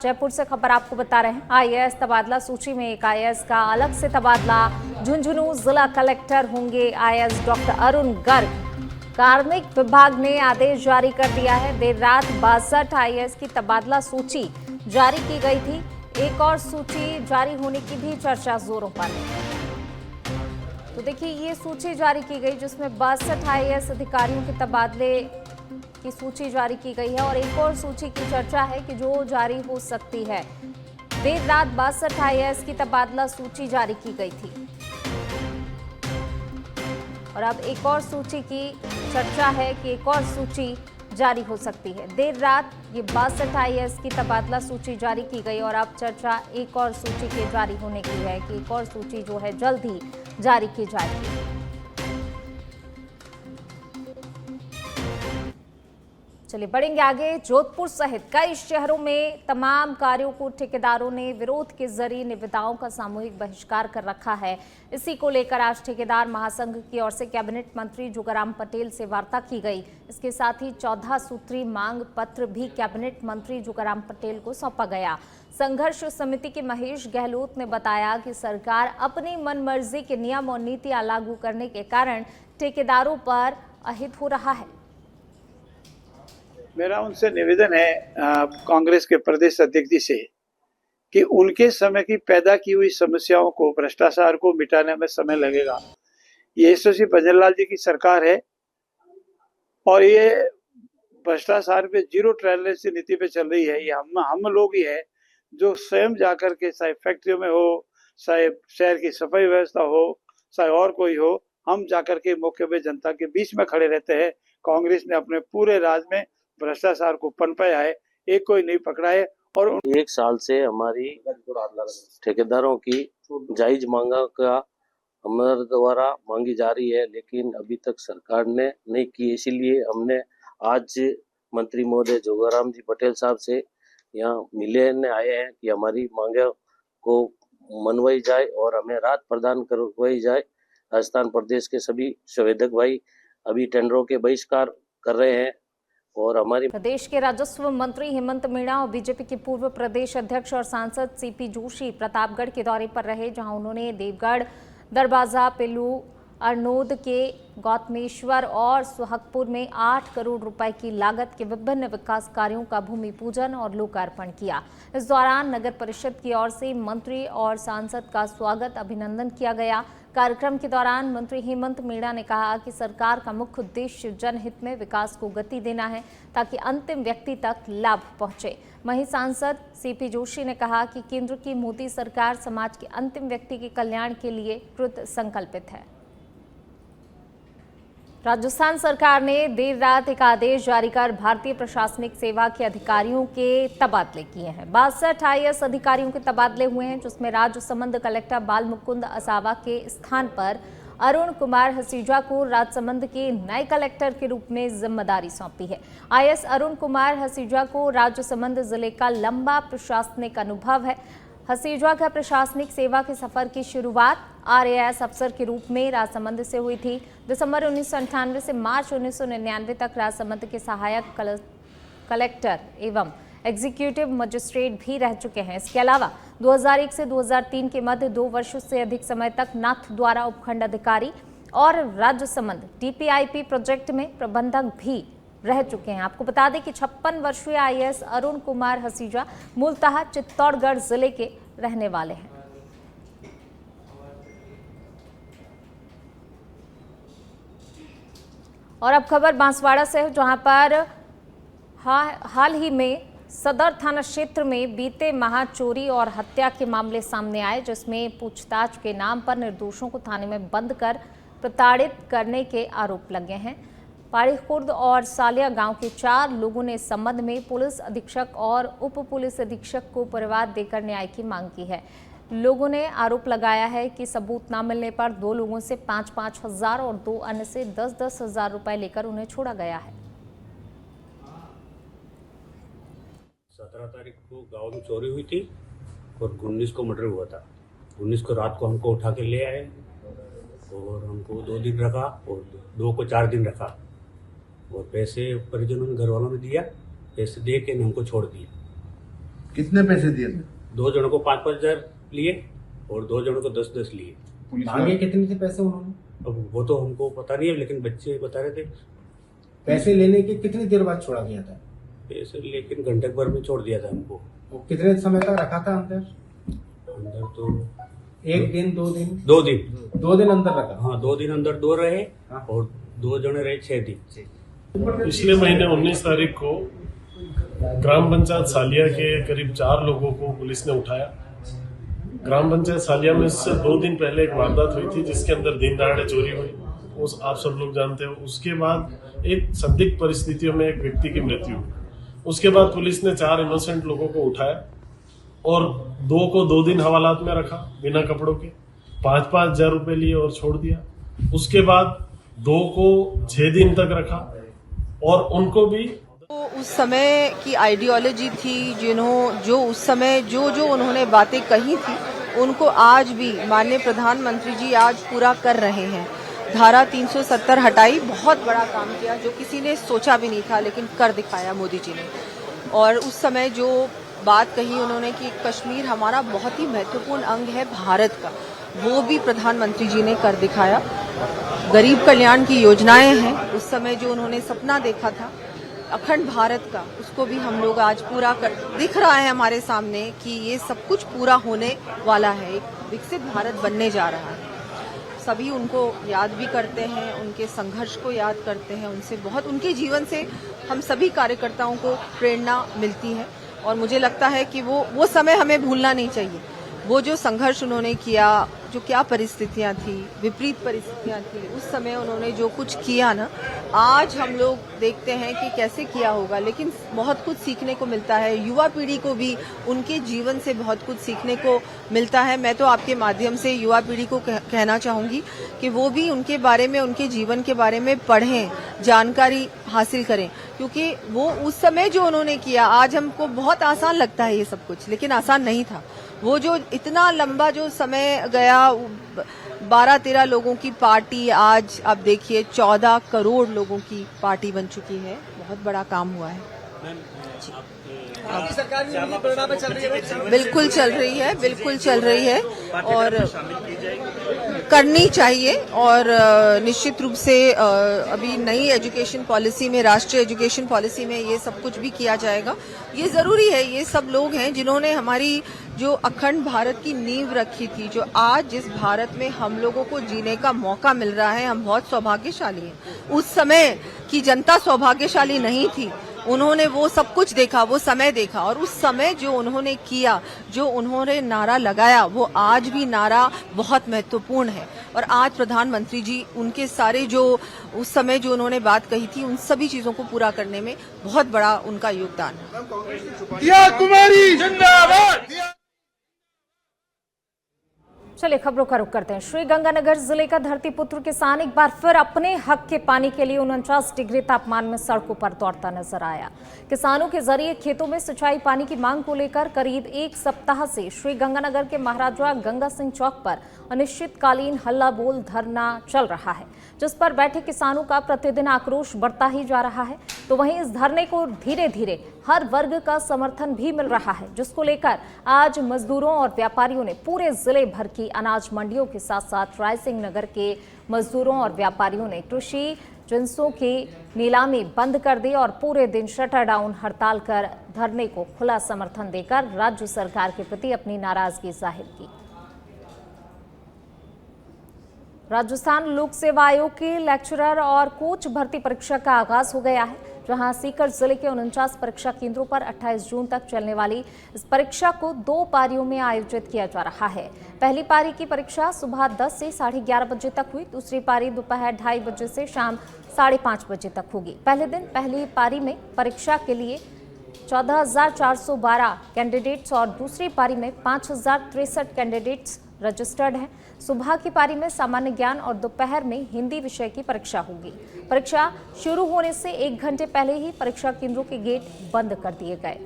जयपुर से खबर आपको बता रहे हैं। आईएएस तबादला सूची में एक आईएएस का अलग से तबादला। झुंझुनू जिला कलेक्टर होंगे आईएएस डॉक्टर अरुण गर्ग। कार्मिक विभाग ने आदेश जारी कर दिया है। देर रात 62 आईएएस की तबादला सूची जारी की गई थी। एक और सूची जारी होने की भी चर्चा जोरों पर है। तो देखिए, ये सूची जारी की गई जिसमें 62 आईएएस अधिकारियों के तबादले की सूची जारी की गई है और एक और सूची की चर्चा है कि जो जारी हो सकती है। देर रात 62 आईएएस की तबादला सूची जारी की गई थी और अब एक और सूची की चर्चा है कि एक और सूची जारी हो सकती है। देर रात ये 62 आईएएस की तबादला सूची जारी की गई और अब चर्चा एक और सूची के जारी होने की है कि एक और सूची जो है जल्द ही जारी की जाएगी। चलिए बढ़ेंगे आगे। जोधपुर सहित कई शहरों में तमाम कार्यों को ठेकेदारों ने विरोध के जरिए निविदाओं का सामूहिक बहिष्कार कर रखा है। इसी को लेकर आज ठेकेदार महासंघ की ओर से कैबिनेट मंत्री जोगाराम पटेल से वार्ता की गई। इसके साथ ही 14 सूत्री मांग पत्र भी कैबिनेट मंत्री जोगाराम पटेल को सौंपा गया। संघर्ष समिति के महेश गहलोत ने बताया कि सरकार अपनी मनमर्जी के नियम और नीतियां लागू करने के कारण ठेकेदारों पर अहित हो रहा है। मेरा उनसे निवेदन है कांग्रेस के प्रदेश अध्यक्ष जी से कि उनके समय की पैदा की हुई समस्याओं को, भ्रष्टाचार को मिटाने में समय लगेगा। ये यशस्वी भजनलाल जी की सरकार है और ये भ्रष्टाचार पे जीरो टॉलरेंस नीति पे चल रही है। ये हम लोग ही है जो स्वयं जाकर के, चाहे फैक्ट्रियों में हो, चाहे शहर की सफाई व्यवस्था हो, चाहे और कोई हो, हम जाकर के मौके पे जनता के बीच में खड़े रहते हैं। कांग्रेस ने अपने पूरे राज्य में भ्रष्टाचार को पनपाया है, एक कोई नहीं पकड़ा है। और एक साल से हमारी ठेकेदारों की जायज मांगा का हमारे द्वारा मांगी जा रही है, लेकिन अभी तक सरकार ने नहीं की। इसीलिए हमने आज मंत्री महोदय जोगाराम जी पटेल साहब से यहाँ मिलने आए हैं कि हमारी मांगे को मनवाई जाए और हमें राहत प्रदान करवाई जाए। राजस्थान प्रदेश के सभी संवेदक भाई अभी टेंडरों के बहिष्कार कर रहे हैं और हमारी प्रदेश के राजस्व मंत्री हेमंत मीणा और बीजेपी के पूर्व प्रदेश अध्यक्ष और सांसद सीपी जोशी प्रतापगढ़ के दौरे पर रहे, जहां उन्होंने देवगढ़, दरबाजा, पिल्लू, अरनोद के गौतमेश्वर और सुहगपुर में 8 करोड़ रुपए की लागत के विभिन्न विकास कार्यों का भूमि पूजन और लोकार्पण किया। इस दौरान नगर परिषद की ओर से मंत्री और सांसद का स्वागत अभिनंदन किया गया। कार्यक्रम के दौरान मंत्री हेमंत मीणा ने कहा कि सरकार का मुख्य उद्देश्य जनहित में विकास को गति देना है ताकि अंतिम व्यक्ति तक लाभ पहुंचे। वहीं सांसद सीपी जोशी ने कहा कि केंद्र की मोदी सरकार समाज के अंतिम व्यक्ति के कल्याण के लिए कृत संकल्पित है। राजस्थान सरकार ने देर रात एक आदेश जारी कर भारतीय प्रशासनिक सेवा के अधिकारियों के तबादले किए हैं। 62 आईएएस अधिकारियों के तबादले हुए हैं, जिसमें राजसमंद कलेक्टर बालमुकुंद असावा के स्थान पर अरुण कुमार हसीजा को राजसमंद के नए कलेक्टर के रूप में जिम्मेदारी सौंपी है। आईएएस अरुण कुमार हसीजा को राजसमंद जिले का लंबा प्रशासनिक अनुभव है। हसीजा का प्रशासनिक सेवा के सफर की शुरुआत आरएएस अफसर के रूप में राजसमंद से हुई थी। दिसंबर 1998 से मार्च 1999 तक राजसमंद के सहायक कलेक्टर एवं एग्जीक्यूटिव मजिस्ट्रेट भी रह चुके हैं। इसके अलावा 2001 से 2003 के मध्य 2 वर्षों से अधिक समय तक नाथद्वारा उपखंड अधिकारी और राजसमंद डीपीआईपी प्रोजेक्ट में प्रबंधक भी रह चुके हैं। आपको बता दें कि 56 वर्षीय आईएएस अरुण कुमार हसीजा मूलतः चित्तौड़गढ़ जिले के रहने वाले हैं। और अब खबर बांसवाड़ा से है, जहां पर हाल ही में सदर थाना क्षेत्र में बीते माह चोरी और हत्या के मामले सामने आए, जिसमें पूछताछ के नाम पर निर्दोषों को थाने में बंद कर प्रताड़ित करने के आरोप लगे हैं। पाड़ी खुर्द और सालिया गांव के 4 लोगों ने इस संबंध में पुलिस अधीक्षक और उप पुलिस अधीक्षक को परिवाद देकर न्याय की मांग की है। लोगों ने आरोप लगाया है कि सबूत न मिलने पर 2 लोगों से 5-5 हजार और 2 अन्य से 10-10 हजार रुपए लेकर उन्हें छोड़ा गया है। 17 तारीख को गांव में चोरी हुई थी और 19 को मर्डर हुआ था। 19 को रात को हमको उठा के ले आए और हमको 2 दिन रखा और 2 को 4 दिन रखा और पैसे परिजनों ने, घर वालों ने दिया। पैसे दे के हमको छोड़ दिया। कितने पैसे दिए थे? 2 जनों को 5-5 हजार लिए और 2 जनों को 10-10 लिए। मांगे कितने थे पैसे उन्होंने? अब वो तो हमको पता नहीं है, लेकिन बच्चे बता रहे थे। पैसे लेने के कितनी देर बाद छोड़ा गया था? पैसे लेकिन घंटे भर में छोड़ दिया था हमको। वो कितने समय तक रखा था अंदर? अंदर तो 1 दिन 2 दिन? 2 दिन। 2 दिन अंदर रखा? हाँ, 2 दिन अंदर 2 रहे हाँ। और 2 जने रहे 6 दिन। पिछले महीने 19 तारीख को ग्राम पंचायत सालिया के करीब 4 लोगों को पुलिस ने उठाया। ग्राम पंचायत सालिया में से 2 दिन पहले एक वारदात हुई थी जिसके अंदर दिन दहाड़े चोरी हुई, उस आप सब लोग जानते हो। उसके बाद एक संदिग्ध परिस्थितियों में एक व्यक्ति की मृत्यु हुई। उसके बाद पुलिस ने 4 इनोसेंट लोगों को उठाया और 2 को 2 दिन हवालात में रखा बिना कपड़ों के, 5-5 हजार रुपए लिए और छोड़ दिया। उसके बाद 2 को 6 दिन तक रखा और उनको भी तो उस समय की आइडियोलॉजी थी, जो उस समय जो उन्होंने बातें कही थी उनको आज भी माननीय प्रधानमंत्री जी आज पूरा कर रहे हैं। धारा 370 हटाई, बहुत बड़ा काम किया जो किसी ने सोचा भी नहीं था, लेकिन कर दिखाया मोदी जी ने। और उस समय जो बात कही उन्होंने कि कश्मीर हमारा बहुत ही महत्वपूर्ण अंग है भारत का, वो भी प्रधानमंत्री जी ने कर दिखाया। गरीब कल्याण की योजनाएं हैं, उस समय जो उन्होंने सपना देखा था अखंड भारत का, उसको भी हम लोग आज पूरा कर दिख रहा है हमारे सामने कि ये सब कुछ पूरा होने वाला है, एक विकसित भारत बनने जा रहा है। सभी उनको याद भी करते हैं, उनके संघर्ष को याद करते हैं, उनसे बहुत उनके जीवन से हम सभी कार्यकर्ताओं को प्रेरणा मिलती है और मुझे लगता है कि वो समय हमें भूलना नहीं चाहिए। वो जो संघर्ष उन्होंने किया, जो क्या परिस्थितियां थी, विपरीत परिस्थितियां थी, उस समय उन्होंने जो कुछ किया ना, आज हम लोग देखते हैं कि कैसे किया होगा, लेकिन बहुत कुछ सीखने को मिलता है। युवा पीढ़ी को भी उनके जीवन से बहुत कुछ सीखने को मिलता है। मैं तो आपके माध्यम से युवा पीढ़ी को कहना चाहूंगी कि वो भी उनके बारे में, उनके जीवन के बारे में पढ़ें, जानकारी हासिल करें, क्योंकि वो उस समय जो उन्होंने किया, आज हमको बहुत आसान लगता है ये सब कुछ, लेकिन आसान नहीं था। वो जो इतना लंबा जो समय गया, 12-13 लोगों की पार्टी आज आप देखिए 14 करोड़ लोगों की पार्टी बन चुकी है। बहुत बड़ा काम हुआ है। आपकी सरकार भी मोदी परिणाम चल रही है? बिल्कुल चल रही है, बिल्कुल चल रही है और करनी चाहिए। और निश्चित रूप से अभी नई एजुकेशन पॉलिसी में, राष्ट्रीय एजुकेशन पॉलिसी में ये सब कुछ भी किया जाएगा। ये जरूरी है। ये सब लोग हैं जिन्होंने हमारी जो अखंड भारत की नींव रखी थी, जो आज जिस भारत में हम लोगों को जीने का मौका मिल रहा है, हम बहुत सौभाग्यशाली हैं। उस समय की जनता सौभाग्यशाली नहीं थी। उन्होंने वो सब कुछ देखा, वो समय देखा, और उस समय जो उन्होंने किया, जो उन्होंने नारा लगाया, वो आज भी नारा बहुत महत्वपूर्ण है। और आज प्रधानमंत्री जी उनके सारे जो उस समय जो उन्होंने बात कही थी, उन सभी चीजों को पूरा करने में बहुत बड़ा उनका योगदान है। चलिए खबरों का रुख करते हैं। श्रीगंगानगर जिले का धरतीपुत्र किसान एक बार फिर अपने हक के पानी के लिए 49 डिग्री तापमान में सड़कों पर दौड़ता नजर आया। किसानों के जरिए खेतों में सिंचाई पानी की मांग को लेकर करीब 1 सप्ताह से श्रीगंगानगर के महाराजा गंगा सिंह चौक पर अनिश्चितकालीन हल्ला बोल धरना चल रहा है, जिस पर बैठे किसानों का प्रतिदिन आक्रोश बढ़ता ही जा रहा है। तो वहीं इस धरने को धीरे धीरे हर वर्ग का समर्थन भी मिल रहा है, जिसको लेकर आज मजदूरों और व्यापारियों ने पूरे जिले भर की अनाज मंडियों के साथ साथ रायसिंह नगर के मजदूरों और व्यापारियों ने कृषि जिन्सों की नीलामी बंद कर दी और पूरे दिन शटर डाउन हड़ताल कर धरने को खुला समर्थन देकर राज्य सरकार के प्रति अपनी नाराजगी जाहिर की। राजस्थान लोक सेवा आयोग के लेक्चरर और कोच भर्ती परीक्षा का आगाज हो गया है, जहां सीकर जिले के 49 परीक्षा केंद्रों पर 28 जून तक चलने वाली इस परीक्षा को 2 पारियों में आयोजित किया जा रहा है। पहली पारी की परीक्षा सुबह 10 से 11:30 बजे तक हुई। दूसरी पारी दोपहर 2:30 बजे से शाम 5:30 बजे तक होगी। पहले दिन पहली पारी में परीक्षा के लिए 14,412 कैंडिडेट्स और दूसरी पारी में 5,063 कैंडिडेट्स रजिस्टर्ड हैं। सुबह की पारी में सामान्य ज्ञान और दोपहर में हिंदी विषय की परीक्षा होगी। परीक्षा शुरू होने से 1 घंटे पहले ही परीक्षा केंद्रों के गेट बंद कर दिए गए।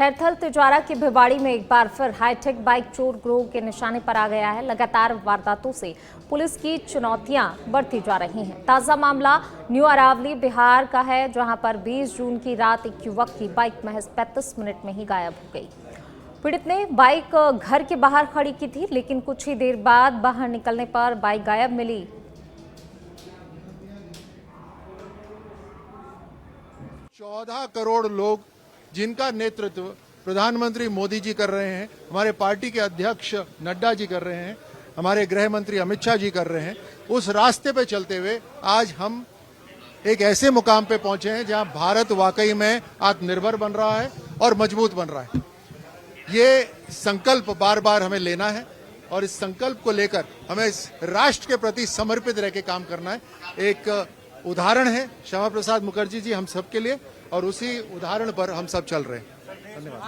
खैरथल तिजारा की भिवाड़ी में एक बार फिर हाईटेक बाइक चोर गिरोह के निशाने पर आ गया है। लगातार वारदातों से पुलिस की चुनौतियां बढ़ती जा रही हैं। ताजा मामला न्यू अरावली बिहार का है, जहां पर 20 जून की रात एक युवक की बाइक महज 35 मिनट में ही गायब हो गई। पीड़ित ने बाइक घर के बाहर खड़ी की थी, लेकिन कुछ ही देर बाद बाहर निकलने पर बाइक गायब मिली। चौदह करोड़ लोग जिनका नेतृत्व प्रधानमंत्री मोदी जी कर रहे हैं, हमारे पार्टी के अध्यक्ष नड्डा जी कर रहे हैं, हमारे गृह मंत्री अमित शाह जी कर रहे हैं, उस रास्ते पे चलते हुए आज हम एक ऐसे मुकाम पे पहुंचे हैं जहां भारत वाकई में आत्मनिर्भर बन रहा है और मजबूत बन रहा है। ये संकल्प बार बार हमें लेना है और इस संकल्प को लेकर हमें इस राष्ट्र के प्रति समर्पित रह के काम करना है। एक उदाहरण है श्यामा प्रसाद मुखर्जी जी हम सबके लिए, और उसी उदाहरण पर हम सब चल रहे हैं। धन्यवाद।